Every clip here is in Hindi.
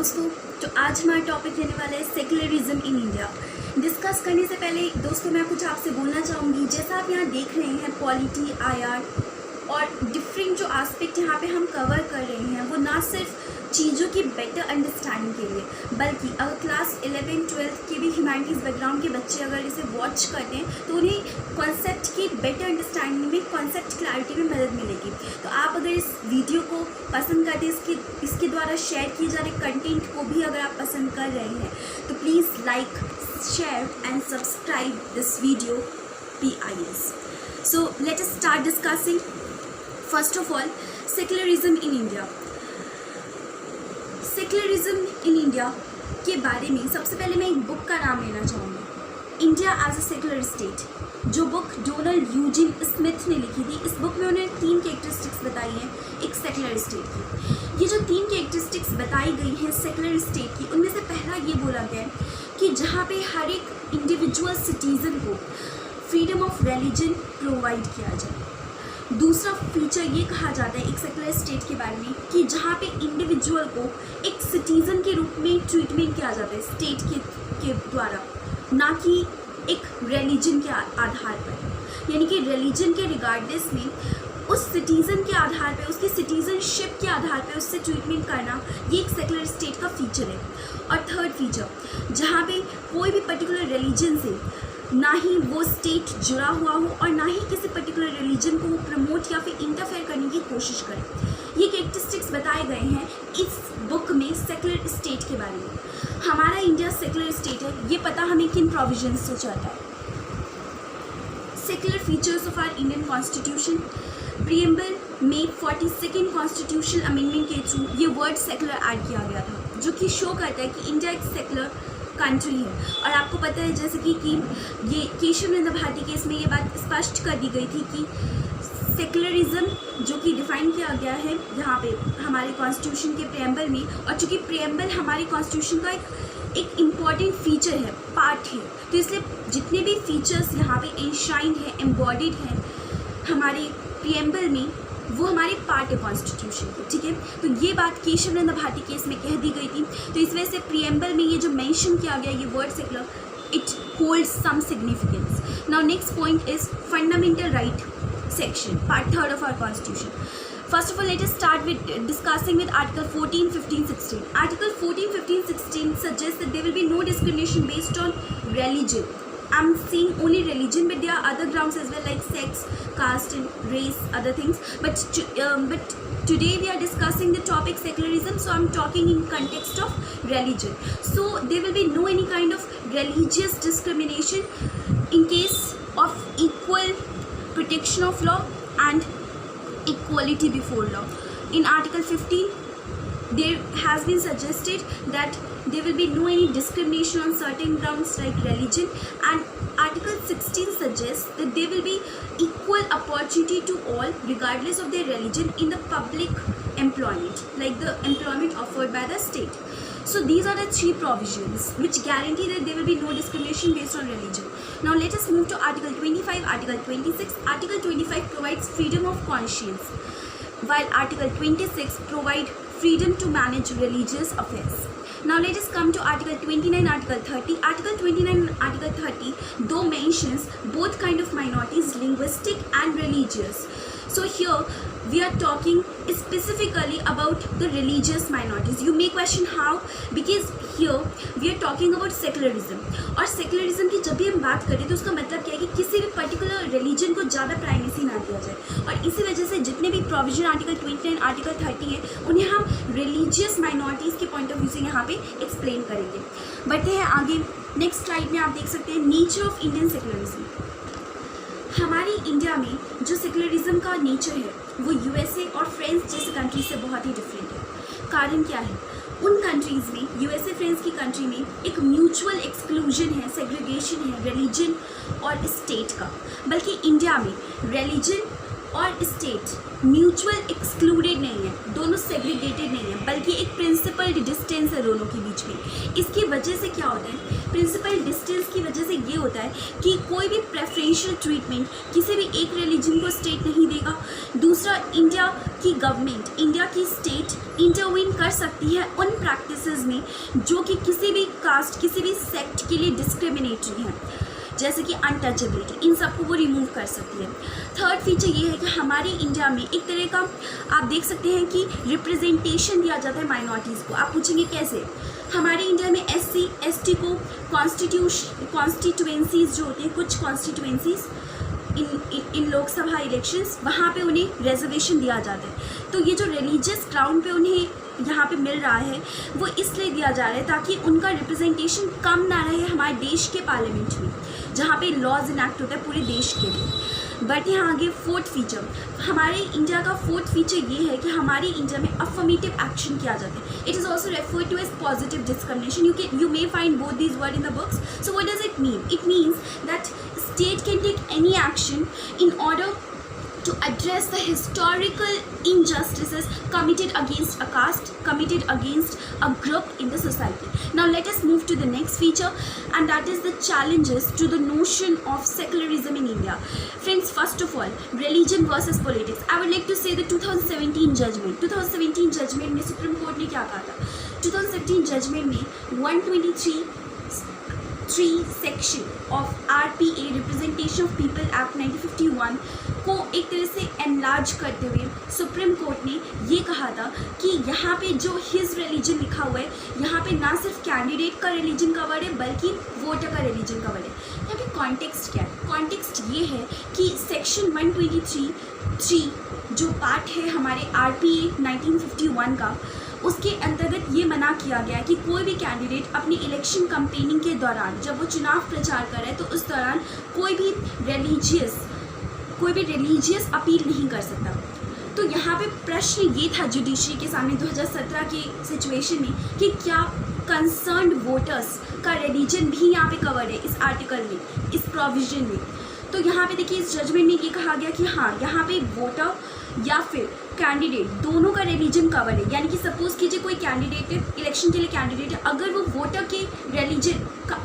दोस्तों, तो आज हमारा टॉपिक रहने वाला है सेक्युलरिज्म इन इंडिया। डिस्कस करने से पहले दोस्तों मैं कुछ आपसे बोलना चाहूँगी। जैसा आप यहाँ देख रहे हैं पॉलिटी, आईआर और डिफरेंट जो एस्पेक्ट यहाँ पे हम कवर कर रहे हैं वो ना सिर्फ चीज़ों की बेटर अंडरस्टैंडिंग के लिए, बल्कि अगर क्लास 11-12 के भी ह्यूमैनिटीज़ बैकग्राउंड के बच्चे अगर इसे वॉच करते हैं तो उन्हें कॉन्सेप्ट की बेटर अंडरस्टैंडिंग में, कॉन्सेप्ट क्लैरिटी में मदद मिलेगी। तो आप अगर इस वीडियो को पसंद करते हैं, इसके द्वारा शेयर किए जा रहे कंटेंट को भी अगर आप पसंद कर रहे हैं तो please like, share and subscribe this video PIS. So let us start discussing. First of all, secularism in India. Secularism in India के बारे में सबसे पहले मैं एक बुक का नाम लेना चाहूँगी, India as a secular state, जो बुक डोनाल्ड यूजिन स्मिथ ने लिखी थी। इस बुक में उन्होंने 3 कैरेक्टरिस्टिक्स बताई हैं एक सेक्युलर स्टेट की। ये जो 3 कैरेक्टरिस्टिक्स बताई गई हैं सेक्युलर स्टेट की, उनमें से पहला ये बोला गया है कि जहाँ पे हर एक इंडिविजुअल सिटीज़न को फ्रीडम ऑफ रिलीजन प्रोवाइड किया जाए। दूसरा फीचर ये कहा जाता है एक सेक्युलर स्टेट के बारे में कि जहाँ पे इंडिविजुअल को एक सिटीज़न के रूप में ट्रीटमेंट किया जाता है स्टेट के द्वारा, ना कि एक रिलीजन के आधार पर। यानी कि रिलीजन के रिगार्डलेस में उस सिटीज़न के आधार पर, उसकी सिटीज़नशिप के आधार पर उससे ट्रीटमेंट करना, ये एक सेक्युलर स्टेट का फीचर है। और थर्ड फीचर, जहाँ पे कोई भी पर्टिकुलर रिलीजन से ना ही वो स्टेट जुड़ा हुआ हो और ना ही किसी पर्टिकुलर रिलीजन को वो प्रमोट या फिर इंटरफेयर करने की कोशिश करे। ये कैरेक्टरिस्टिक्स बताए गए हैं इस बुक में सेक्युलर स्टेट के बारे में। हमारा इंडिया सेक्युलर स्टेट है, ये पता हमें किन प्रोविजंस से चलता है। Secular features of our Indian constitution, preamble में 42nd कॉन्स्टिट्यूशनल अमेंडमेंट के थ्रू ये वर्ड सेक्युलर ऐड किया गया था, जो कि शो करता है कि इंडिया एक सेक्युलर कंट्री है। और आपको पता है जैसे कि ये केशव नंदा भारती केस में ये बात स्पष्ट कर दी गई थी कि सेक्युलरिज्म जो कि डिफाइन किया गया है यहाँ पे हमारे कॉन्स्टिट्यूशन के प्रीएम्बल में, और चूँकि प्रीएम्बल हमारे कॉन्स्टिट्यूशन का एक इम्पॉर्टेंट फीचर है, पार्ट है, तो इसलिए जितने भी फीचर्स यहाँ पे एनश्राइंड है, एम्बॉडीड है हमारे प्रीएम्बल में, वो हमारे पार्ट है कॉन्स्टिट्यूशन के। ठीक है, तो ये बात केशव नंदा भारती केस में कह दी गई थी। तो इस वजह से प्रीएम्बल में ये जो मेंशन किया गया ये word secular, it holds some significance. Now next point is fundamental right section, part 3 of our constitution. First of all, let us start with discussing with Article 14, 15, 16. Article 14, 15, 16 suggests that there will be no discrimination based on religion. I'm seeing only religion, but there are other grounds as well like sex, caste, and race, other things. But today we are discussing the topic secularism, so I'm talking in context of religion. So there will be no any kind of religious discrimination in case of equal protection of law and equality before law. In Article 15, there has been suggested that there will be no any discrimination on certain grounds like religion, and Article 16 suggests that there will be equal opportunity to all regardless of their religion in the public employment, like the employment offered by the state. So these are the 3 provisions which guarantee that there will be no discrimination based on religion. Now let us move to Article 25, Article 26. Article 25 provides freedom of conscience, while Article 26 provides freedom to manage religious affairs. Now let us come to Article 29, Article 30. Article 29 and Article 30 though mentions both kind of minorities, linguistic and religious. So here we are talking specifically about the religious minorities. You may question how, because here we are talking about secularism. और secularism की जब भी हम बात करें तो उसका मतलब क्या है कि किसी भी पर्टिकुलर रिलीजन को ज़्यादा प्राइमेसी ना दिया जाए। और इसी वजह से जितने भी प्रोविजन आर्टिकल 29, आर्टिकल 30 है उन्हें हम रिलीजियस माइनॉरिटीज़ के पॉइंट ऑफ व्यू से यहाँ पे एक्सप्लेन करेंगे। बढ़ते हैं आगे। नेक्स्ट स्लाइड में आप देख सकते हैं नेचर ऑफ इंडियन सेक्युलरिज्म। हमारी इंडिया में जो सेक्युलरिज्म का नेचर है वो USA और फ्रांस जैसे कंट्री से बहुत ही डिफरेंट है। कारण क्या है? उन कंट्रीज़ में, USA फ्रांस की कंट्री में एक म्यूचुअल एक्सक्लूजन है, सेग्रीगेशन है रिलीजन और स्टेट का, बल्कि इंडिया में रिलीजन और स्टेट म्यूचुअल एक्सक्लूडेड नहीं है, दोनों सेग्रीगेटेड नहीं है, बल्कि एक प्रिंसिपल डिस्टेंस है दोनों के बीच में। इसकी वजह से क्या होता है, प्रिंसिपल डिस्टेंस की वजह से ये होता है कि कोई भी प्रेफरेंशियल ट्रीटमेंट किसी भी एक रिलीजन को स्टेट नहीं देगा। दूसरा, इंडिया की गवर्नमेंट, इंडिया की स्टेट इंटरवीन कर सकती है उन प्रैक्टिसेस में जो कि किसी भी कास्ट, किसी भी सेक्ट के लिए डिस्क्रिमिनेटरी हैं, जैसे कि अनटचेबिलिटी, इन सबको वो रिमूव कर सकती है। थर्ड फीचर ये है कि हमारे इंडिया में एक तरह का आप देख सकते हैं कि रिप्रेजेंटेशन दिया जाता है माइनॉरिटीज़ को। आप पूछेंगे कैसे? हमारे इंडिया में SC ST को कॉन्स्टिट्यूएंसीज जो होती हैं, कुछ कॉन्स्टिट्यूएंसीज इन लोकसभा इलेक्शंस, वहाँ पे उन्हें रिजर्वेशन दिया जाता है। तो ये जो रिलीजियस ग्राउंड पे उन्हें यहाँ पे मिल रहा है वो इसलिए दिया जा रहा है ताकि उनका रिप्रेजेंटेशन कम ना रहे हमारे देश के पार्लियामेंट में, जहाँ पे लॉज इनैक्ट होता है पूरे देश के लिए। बट यहाँ आगे फोर्थ फीचर, हमारे इंडिया का फोर्थ फीचर ये है कि हमारे इंडिया में अफर्मेटिव एक्शन किया जाता है। It is also refer to as positive discrimination. You may find both these word in the books. So what does it mean? It means that state can take any action in order to address the historical injustices committed against a caste, committed against a group in the society. Now let us move to the next feature, and that is the challenges to the notion of secularism in India. Friends, first of all, religion versus politics. I would like to say the 2017 judgment. 2017 judgment में सुप्रीम कोर्ट ने क्या कहा था? 2017 judgment में 123 section of RPA representation of people act 1951 को एक तरह से एनलार्ज करते हुए सुप्रीम कोर्ट ने ये कहा था कि यहाँ पे जो हिज रिलीजन लिखा हुआ है, यहाँ पे ना सिर्फ कैंडिडेट का रिलीजन कवर है बल्कि वोटर का रिलीजन कवर है। यहाँ पे कॉन्टेक्स्ट क्या है? कॉन्टेक्स्ट ये है कि सेक्शन 123(3) जो पार्ट है हमारे RPA 1951 का, उसके अंतर्गत ये मना किया गया है कि कोई भी कैंडिडेट अपनी इलेक्शन कैंपेनिंग के दौरान, जब वो चुनाव प्रचार कर रहे हैं, तो उस दौरान कोई भी रिलीजियस अपील नहीं कर सकता। तो यहाँ पे प्रश्न ये था जुडिशरी के सामने 2017 की सिचुएशन में कि क्या कंसर्न्ड वोटर्स का रिलीजन भी यहाँ पे कवर है इस आर्टिकल में, इस प्रोविजन में। तो यहाँ पे देखिए इस जजमेंट में ये कहा गया कि हाँ, यहाँ पे वोटर या फिर कैंडिडेट दोनों का रिलीजन कवर है। यानी कि सपोज कीजिए कोई कैंडिडेट है, इलेक्शन के लिए कैंडिडेट है, अगर वो वोटर के रिलीजन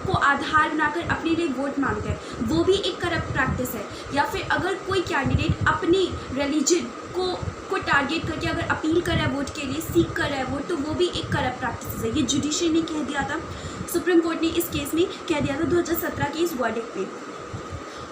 को आधार बनाकर अपने लिए वोट मांगता है, वो भी एक करप्ट प्रैक्टिस है। या फिर अगर कोई कैंडिडेट अपने रिलीजन को टारगेट करके अगर अपील कर रहा है वोट के लिए, सीख कर रहा है वोट, तो वो भी एक करप्ट प्रैक्टिस है। ये जुडिशरी ने कह दिया था, सुप्रीम कोर्ट ने इस केस में कह दिया था 2017 के इस वर्डिक्ट में,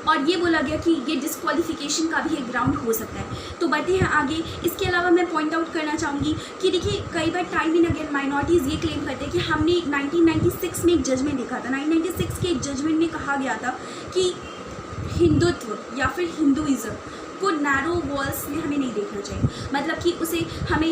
और ये बोला गया कि ये डिस्क्वालिफिकेशन का भी एक ग्राउंड हो सकता है। तो बढ़ते हैं आगे। इसके अलावा मैं पॉइंट आउट करना चाहूँगी कि देखिए कई बार टाइम इन अगेन माइनॉरिटीज़ ये क्लेम करते हैं कि हमने 1996 में एक जजमेंट देखा था। 1996 के एक जजमेंट में कहा गया था कि हिंदुत्व या फिर हिंदुइज़्म को नैरो वॉल्स में हमें नहीं देखना चाहिए, मतलब कि उसे हमें